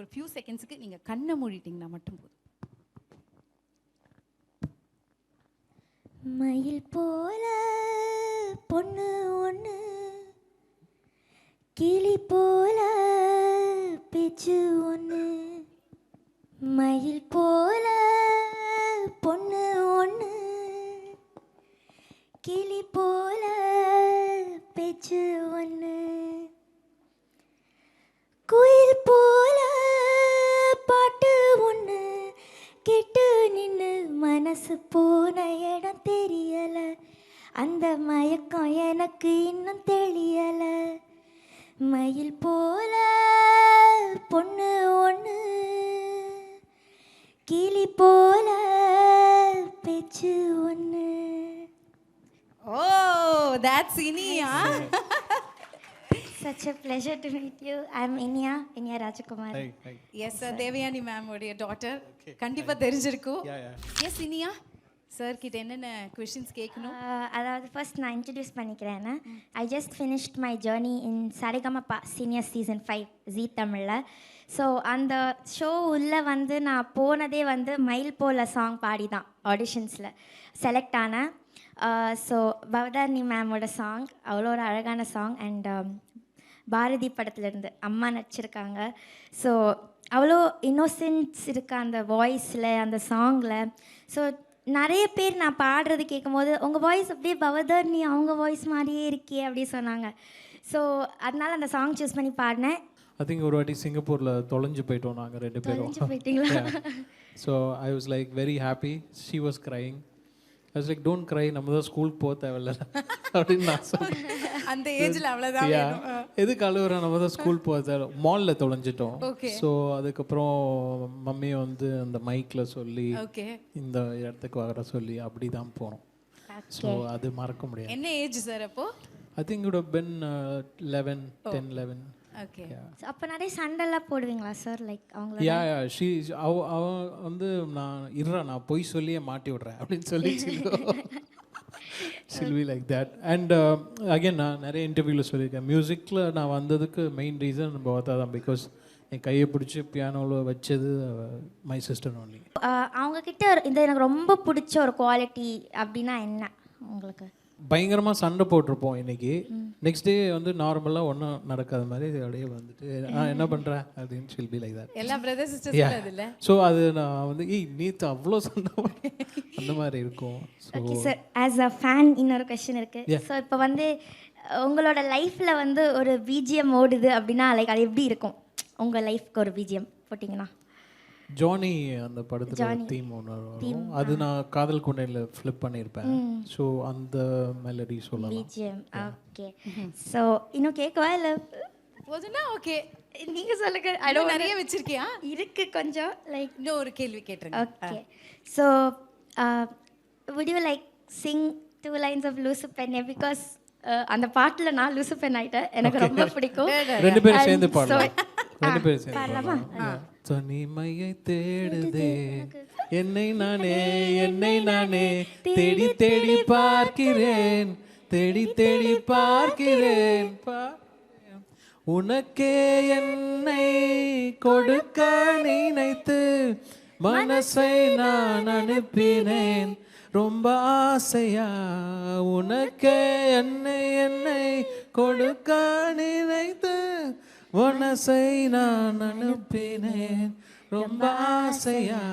ஒரு ஃபியூ செகண்ட்ஸ்க்கு நீங்கள் கண்ணை மூடிட்டீங்கன்னா மட்டும் போதும். மயில் போல பொண்ணு ஒன்று, கிளி போல பேச்சு ஒன்று. மயில் போல பொண்ணு ஒன்று, கிளி போல பேச்சு ஒன்று. குயில் போல பாட்டு ஒன்று கேட்டு நின்று மனசு போன இடம் தெரியல. அந்த மயக்கம் எனக்கு இன்னும் தெரியல. மயில் போல பொண்ணு ஒன்று, கிளி போல பேச்சு ஒன்று. ஓ, that's Inia. Such a pleasure to meet you. I'm Inia Rajakumar. Hi. Yes sir, Devayani ma'am உடைய daughter. கண்டிப்பா தெரிஞ்சிருக்கும். Yes Inia. சார் கிட்ட என்னென்ன கொஸ்டின்ஸ் கேட்கணும்? அதாவது ஃபர்ஸ்ட் நான் இன்ட்ரடியூஸ் பண்ணிக்கிறேன். I just finished my journey in Saregamapa senior season 5 Zee தமிழில். ஸோ அந்த ஷோ உள்ளே வந்து நான் போனதே வந்து மயில் போல சாங் பாடி தான் ஆடிஷன்ஸில் செலக்ட் ஆனேன். ஸோ பவதாரணி மேமோட சாங் அவ்வளோ ஒரு அழகான சாங். அண்ட் பாரதி படத்துலேருந்து அம்மா நடிச்சிருக்காங்க. ஸோ அவ்வளோ இன்னோசென்ஸ் இருக்கு அந்த வாய்ஸில், அந்த சாங்கில். ஸோ நிறைய பேர் நான் பாடுறது கேட்கும்போது உங்கள் வாய்ஸ் அப்படியே பவதாரணி அவங்க வாய்ஸ் மாதிரியே இருக்கே அப்படி சொன்னாங்க. ஸோ அதனால் அந்த சாங் சூஸ் பண்ணி பாடினேன். ஐ திங்க் ஒரு வாட்டி சிங்கப்பூரில் தொலைஞ்சு போயிட்டோம் நாங்கள் 2 பேரும். தொலைஞ்சு போயிட்டீங்களா? So I was like very happy. She was crying. I was like don't cry, நம்ம தான் ஸ்கூலுக்கு போக தேவையில்ல அப்படின்னு நான் சொன்னேன். அந்த ஏஜ்ல அவ்வளவுதான் வேணும். எதுக்கு அழுகுற, நம்ம தான் ஸ்கூல் போக தேவை. மாலில் தொலைஞ்சிட்டோம். ஸோ அதுக்கப்புறம் மம்மி வந்து அந்த மைக்கில் சொல்லி இந்த இடத்துக்கு வர சொல்லி அப்படி தான் போனோம். ஸோ அது மறக்க முடியாது. என்ன ஏஜ் சார் அப்போ? I think it have been 11. Okay. அப்போ நிறைய சண்டைலாம் போடுவீங்களா சார்? லைக் அவங்கள அவ வந்து நான் பொய் சொல்லியே மாட்டி விடுறேன் அப்படின்னு சொல்லி silvi like that. And again நான் நிறைய இன்டர்வியூவில் சொல்லியிருக்கேன், மியூசிக்கில் நான் வந்ததுக்கு மெயின் ரீசன் பவதா தான். பிகாஸ் என் கையை பிடிச்சி பியானோவில் வச்சது மை சிஸ்டர் ஒன்லி. அவங்கக்கிட்ட இந்த எனக்கு ரொம்ப பிடிச்ச ஒரு குவாலிட்டி அப்படின்னா என்ன உங்களுக்கு? பயங்கரமாக சண்டை போட்டிருப்போம் இன்னைக்கு. நெக்ஸ்ட் டே வந்து நார்மலாக ஒன்றும் நடக்காத மாதிரி அப்படியே வந்துட்டு என்ன பண்ணுறேன் அப்படின்னு ஷில் பி லைக் தட். எல்லா பிரதர்ஸ் சிஸ்டர்ஸ் அதில்ல. ஸோ அது நான் வந்து நீத்து அவ்வளோ சண்டை அந்த மாதிரி இருக்கும். Okay sir, as a fan இன்னொரு கொஸ்டின் இருக்குது. ஸோ இப்போ வந்து உங்களோட லைஃப்பில் வந்து ஒரு பிஜிஎம் ஓடுது அப்படின்னா லைக் அது எப்படி இருக்கும்? உங்கள் லைஃப்க்கு ஒரு பிஜிஎம் போட்டிங்கன்னா? ஜானி அந்த படத்தில் தீம் ஒன்று வரும், அது நான் காதல் கொண்டையில் ஃப்ளிப் பண்ணியிருப்பேன். ஸோ அந்த மெலடி சொல்லலாம். பிஜிஎம். ஓகே. ஸோ இன்னும் கேட்கவா இல்லை போதுன்னா? ஓகே, நீங்கள் சொல்லுங்க. நிறைய வச்சிருக்கியா? இருக்கு கொஞ்சம். லைக் இன்னும் ஒரு கேள்வி கேட்டுருங்க. Okay. So would you like sing 2 lines of லூசு பெண்ணே? பிகாஸ் அந்த பாட்டில் நான் லூசு பெண் ஆகிட்டேன், எனக்கு ரொம்ப பிடிக்கும். 2 பேரும் சேர்ந்து பாடலாம். 2 பேரும் சேர்ந்து பாடலாம். தனிமையை தேடுதே என்னை நானே தேடி தேடி பார்க்கிறேன், தேடி தேடி பார்க்கிறேன். உனக்கே என்னை கொடுக்க நினைத்து மனசை நான் அனுப்பினேன் ரொம்ப ஆசையா. உனக்கே என்னை கொடுக்க நினைத்து மனசை நான் அனுப்பினேன் ரொம்ப ஆசையா.